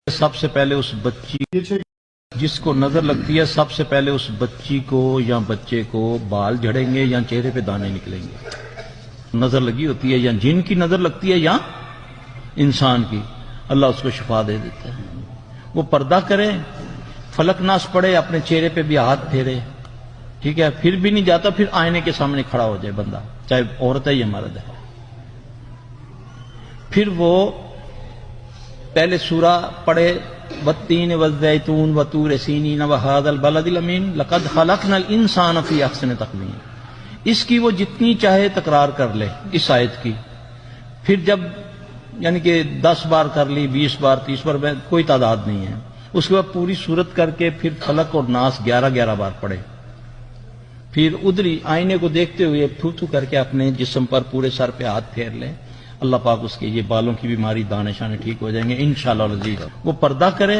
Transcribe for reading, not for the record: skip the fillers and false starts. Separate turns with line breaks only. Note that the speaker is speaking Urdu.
سب سے پہلے اس بچی جس کو نظر لگتی ہے سب سے پہلے اس بچی کو یا بچے کو بال جھڑیں گے یا چہرے پہ دانے نکلیں گے. نظر لگی ہوتی ہے یا جن کی نظر لگتی ہے یا انسان کی, اللہ اس کو شفا دے دیتا ہے. وہ پردہ کرے, فلک ناس پڑے, اپنے چہرے پہ بھی ہاتھ پھیرے, ٹھیک ہے, پھر بھی نہیں جاتا, پھر آئینے کے سامنے کھڑا ہو جائے بندہ, چاہے عورت ہے یا مرد ہے. پھر وہ پہلے سورہ پڑھے والتین والزیتون وطور سینین وہذا البلد الامین لقد خلقنا الانسان فی احسن تقویم. اس کی وہ جتنی چاہے تکرار کر لے اس آیت کی, پھر جب یعنی کہ 10 بار کر لی, 20 بار, 30 بار, کوئی تعداد نہیں ہے. اس کے بعد پوری صورت کر کے پھر فلق اور ناس 11 بار پڑھے. پھر ادھری آئینے کو دیکھتے ہوئے تھو تھو کر کے اپنے جسم پر پورے سر پہ ہاتھ پھیر لے. اللہ پاک اس کے یہ بالوں کی بیماری, دانے شانے ٹھیک ہو جائیں گے انشاءاللہ العزیز. وہ پردہ کرے.